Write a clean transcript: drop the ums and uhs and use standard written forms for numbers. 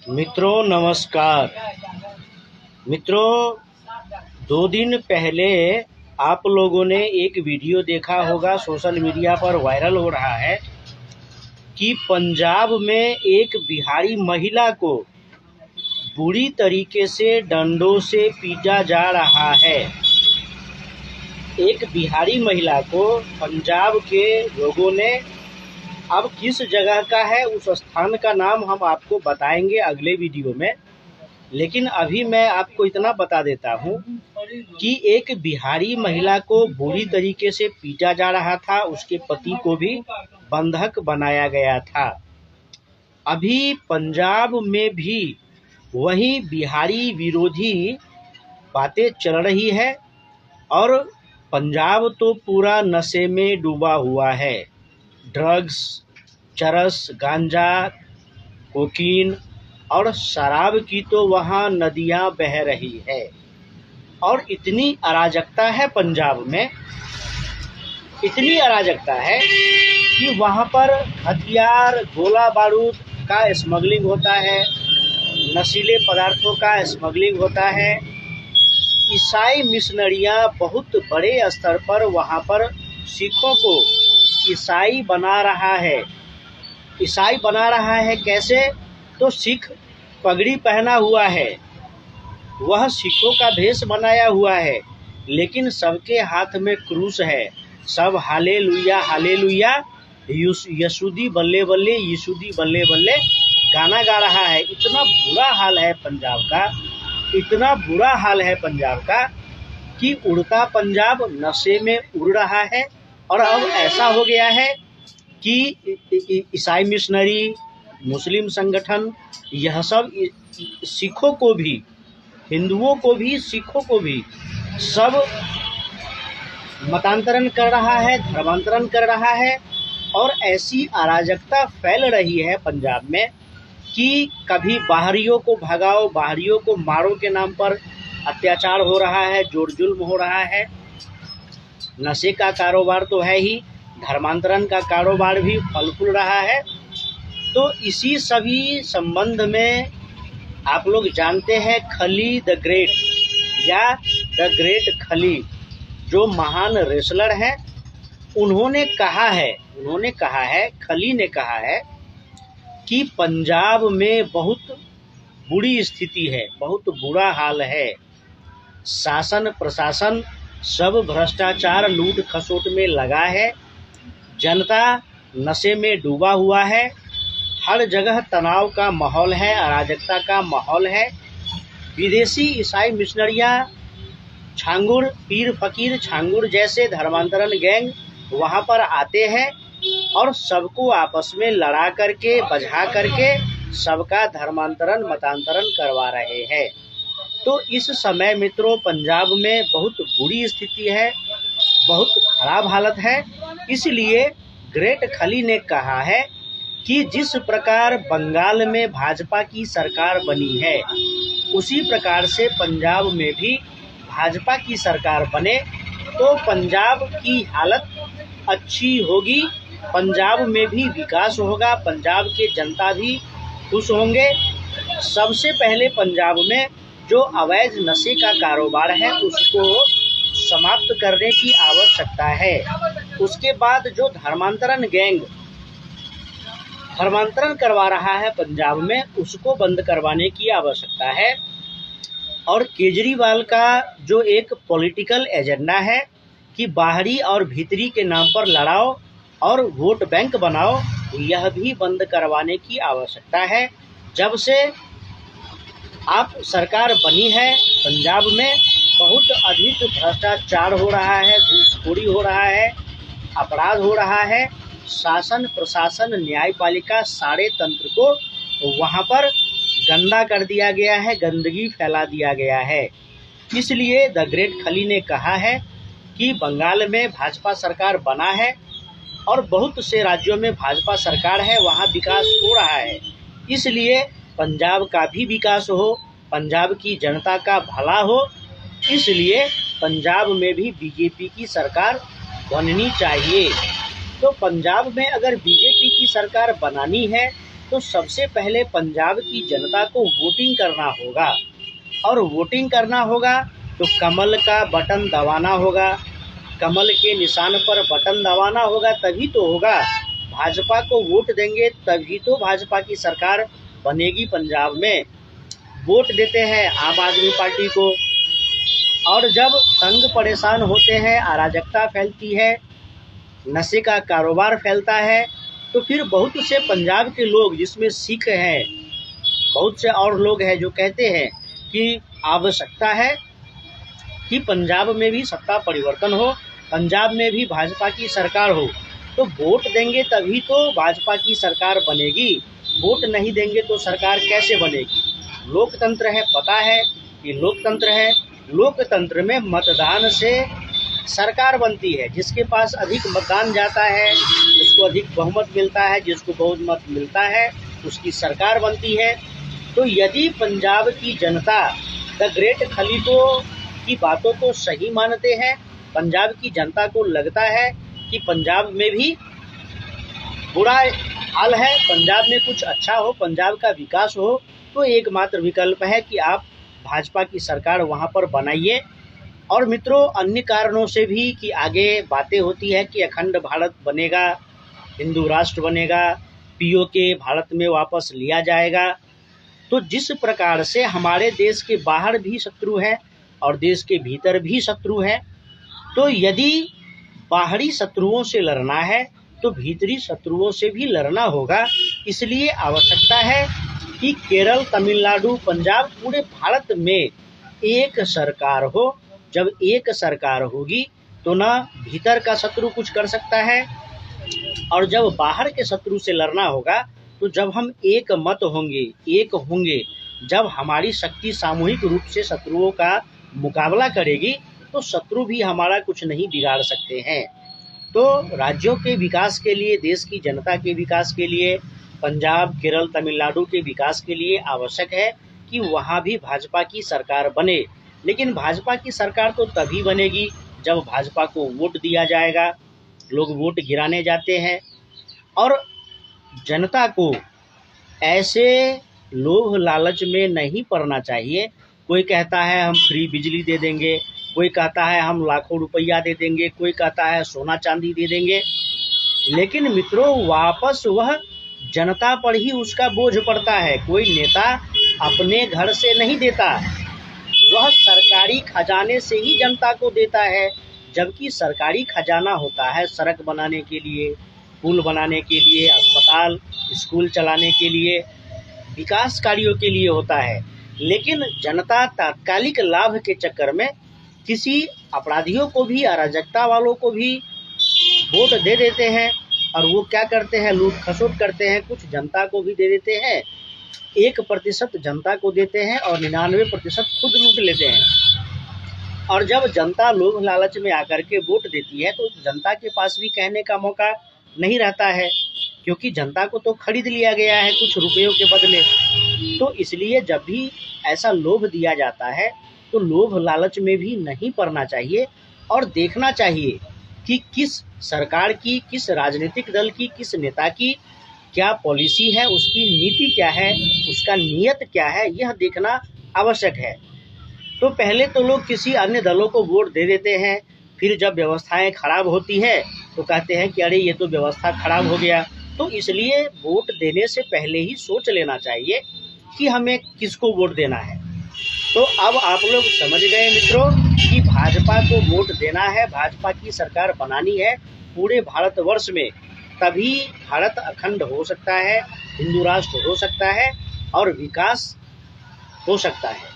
मित्रों नमस्कार। मित्रों, 2 दिन पहले आप लोगों ने एक वीडियो देखा होगा, सोशल मीडिया पर वायरल हो रहा है कि पंजाब में एक बिहारी महिला को बुरी तरीके से डंडों से पीटा जा रहा है। एक बिहारी महिला को पंजाब के लोगों ने, अब किस जगह का है उस स्थान का नाम हम आपको बताएंगे अगले वीडियो में, लेकिन अभी मैं आपको इतना बता देता हूं कि एक बिहारी महिला को बुरी तरीके से पीटा जा रहा था, उसके पति को भी बंधक बनाया गया था। अभी पंजाब में भी वही बिहारी विरोधी बातें चल रही है और पंजाब तो पूरा नशे में डूबा हुआ है। ड्रग्स, चरस, गांजा, कोकीन और शराब की तो वहाँ नदियाँ बह रही है। और इतनी अराजकता है पंजाब में, इतनी अराजकता है कि वहाँ पर हथियार, गोला बारूद का स्मगलिंग होता है, नशीले पदार्थों का स्मगलिंग होता है। ईसाई मिशनरियाँ बहुत बड़े स्तर पर वहाँ पर सिखों को ईसाई बना रहा है। ईसाई बना रहा है कैसे? तो सिख पगड़ी पहना हुआ है, वह सिखों का भेष बनाया हुआ है, लेकिन सबके हाथ में क्रूस है। सब हालेलुया हालेलुया, यशुदी बल्ले बल्ले, यशुदी बल्ले बल्ले गाना गा रहा है। इतना बुरा हाल है पंजाब का, इतना बुरा हाल है पंजाब का कि उड़ता पंजाब नशे में उड़ रहा है। और अब ऐसा हो गया है कि ईसाई मिशनरी, मुस्लिम संगठन, यह सब सिखों को भी, हिंदुओं को भी, सिखों को भी सब मतांतरण कर रहा है, धर्मांतरण कर रहा है। और ऐसी अराजकता फैल रही है पंजाब में कि कभी बाहरियों को भगाओ, बाहरियों को मारो के नाम पर अत्याचार हो रहा है, जोर जुल्म हो रहा है। नशे का कारोबार तो है ही, धर्मांतरण का कारोबार भी फल फूल रहा है। तो इसी सभी संबंध में आप लोग जानते हैं खली द ग्रेट या द ग्रेट खली, जो महान रेसलर हैं, उन्होंने कहा है, खली ने कहा है कि पंजाब में बहुत बुरी स्थिति है, बहुत बुरा हाल है। शासन प्रशासन सब भ्रष्टाचार, लूट खसोट में लगा है, जनता नशे में डूबा हुआ है, हर जगह तनाव का माहौल है, अराजकता का माहौल है। विदेशी ईसाई मिशनरियाँ, छांगुर, पीर फकीर छांगुर जैसे धर्मांतरण गैंग वहाँ पर आते हैं और सबको आपस में लड़ा करके, बझा करके सबका धर्मांतरण, मतांतरण करवा रहे हैं। तो इस समय मित्रों पंजाब में बहुत बुरी स्थिति है, बहुत खराब हालत है। इसलिए ग्रेट खली ने कहा है कि जिस प्रकार बंगाल में भाजपा की सरकार बनी है, उसी प्रकार से पंजाब में भी भाजपा की सरकार बने तो पंजाब की हालत अच्छी होगी, पंजाब में भी विकास होगा, पंजाब के जनता भी खुश होंगे। सबसे पहले पंजाब में जो अवैध नशे का कारोबार है उसको समाप्त करने की आवश्यकता है। उसके बाद जो धर्मांतरण गैंग धर्मांतरण करवा रहा है पंजाब में, उसको बंद करवाने की आवश्यकता है। और केजरीवाल का जो एक पॉलिटिकल एजेंडा है कि बाहरी और भीतरी के नाम पर लड़ाओ और वोट बैंक बनाओ, यह भी बंद करवाने की आवश्यकता है। जब से आप सरकार बनी है पंजाब में बहुत अधिक भ्रष्टाचार हो रहा है, घूसखोरी हो रहा है, अपराध हो रहा है। शासन प्रशासन, न्यायपालिका, सारे तंत्र को वहाँ पर गंदा कर दिया गया है, गंदगी फैला दिया गया है। इसलिए द ग्रेट खली ने कहा है कि बंगाल में भाजपा सरकार बना है और बहुत से राज्यों में भाजपा सरकार है, वहाँ विकास हो रहा है। इसलिए पंजाब का भी विकास हो, पंजाब की जनता का भला हो, इसलिए पंजाब में भी बीजेपी की सरकार बननी चाहिए। तो पंजाब में अगर बीजेपी की सरकार बनानी है तो सबसे पहले पंजाब की जनता को वोटिंग करना होगा, और वोटिंग करना होगा तो कमल का बटन दबाना होगा, कमल के निशान पर बटन दबाना होगा, तभी तो होगा। भाजपा को वोट देंगे तभी तो भाजपा की सरकार बनेगी पंजाब में। वोट देते हैं आम आदमी पार्टी को, और जब तंग परेशान होते हैं, अराजकता फैलती है, नशे का कारोबार फैलता है, तो फिर बहुत से पंजाब के लोग, जिसमें सिख हैं, बहुत से और लोग हैं, जो कहते हैं कि आवश्यकता है कि पंजाब में भी सत्ता परिवर्तन हो, पंजाब में भी भाजपा की सरकार हो। तो वोट देंगे तभी तो भाजपा की सरकार बनेगी, वोट नहीं देंगे तो सरकार कैसे बनेगी। लोकतंत्र है, पता है कि लोकतंत्र है। लोकतंत्र में मतदान से सरकार बनती है, जिसके पास अधिक मतदान जाता है उसको अधिक बहुमत मिलता है, जिसको बहुमत मिलता है उसकी सरकार बनती है। तो यदि पंजाब की जनता द ग्रेट खलीफों की बातों को सही मानते हैं, पंजाब की जनता को लगता है कि पंजाब में भी बुरा हाल है, पंजाब में कुछ अच्छा हो, पंजाब का विकास हो, तो एकमात्र विकल्प है कि आप भाजपा की सरकार वहां पर बनाइए। और मित्रों, अन्य कारणों से भी कि आगे बातें होती है कि अखंड भारत बनेगा, हिंदू राष्ट्र बनेगा, पीओके भारत में वापस लिया जाएगा। तो जिस प्रकार से हमारे देश के बाहर भी शत्रु है और देश के भीतर भी शत्रु है, तो यदि बाहरी शत्रुओं से लड़ना है तो भीतरी शत्रुओं से भी लड़ना होगा। इसलिए आवश्यकता है कि केरल, तमिलनाडु, पंजाब, पूरे भारत में एक सरकार हो। जब एक सरकार होगी तो ना भीतर का शत्रु कुछ कर सकता है, और जब बाहर के शत्रु से लड़ना होगा तो जब हम एक मत होंगे, एक होंगे, जब हमारी शक्ति सामूहिक रूप से शत्रुओं का मुकाबला करेगी, तो शत्रु भी हमारा कुछ नहीं बिगाड़ सकते हैं। तो राज्यों के विकास के लिए, देश की जनता के विकास के लिए, पंजाब, केरल, तमिलनाडु के विकास के लिए आवश्यक है कि वहाँ भी भाजपा की सरकार बने। लेकिन भाजपा की सरकार तो तभी बनेगी जब भाजपा को वोट दिया जाएगा। लोग वोट गिराने जाते हैं, और जनता को ऐसे लोभ लालच में नहीं पड़ना चाहिए। कोई कहता है हम फ्री बिजली दे देंगे, कोई कहता है हम लाखों रुपया दे देंगे, कोई कहता है सोना चांदी दे देंगे, लेकिन मित्रों वापस वह जनता पर ही उसका बोझ पड़ता है। कोई नेता अपने घर से नहीं देता, वह सरकारी खजाने से ही जनता को देता है। जबकि सरकारी खजाना होता है सड़क बनाने के लिए, पुल बनाने के लिए, अस्पताल, स्कूल चलाने के लिए, विकास कार्यों के लिए होता है। लेकिन जनता तात्कालिक लाभ के चक्कर में किसी अपराधियों को भी, अराजकता वालों को भी वोट दे देते हैं, और वो क्या करते हैं, लूट खसोट करते हैं। कुछ जनता को भी दे देते हैं, 1% जनता को देते हैं और 99% खुद लूट लेते हैं। और जब जनता लोभ लालच में आकर के वोट देती है तो जनता के पास भी कहने का मौका नहीं रहता है, क्योंकि जनता को तो खरीद लिया गया है कुछ रुपयों के बदले। तो इसलिए जब भी ऐसा लोभ दिया जाता है तो लोभ लालच में भी नहीं पड़ना चाहिए, और देखना चाहिए कि किस सरकार की, किस राजनीतिक दल की, किस नेता की क्या पॉलिसी है, उसकी नीति क्या है, उसका नीयत क्या है, यह देखना आवश्यक है। तो पहले तो लोग किसी अन्य दलों को वोट दे देते हैं, फिर जब व्यवस्थाएं खराब होती है तो कहते हैं कि अरे ये तो व्यवस्था खराब हो गया। तो इसलिए वोट देने से पहले ही सोच लेना चाहिए कि हमें किसको वोट देना है। तो अब आप लोग समझ गए मित्रों कि भाजपा को वोट देना है, भाजपा की सरकार बनानी है पूरे भारतवर्ष में, तभी भारत अखंड हो सकता है, हिंदू राष्ट्र हो सकता है और विकास हो सकता है।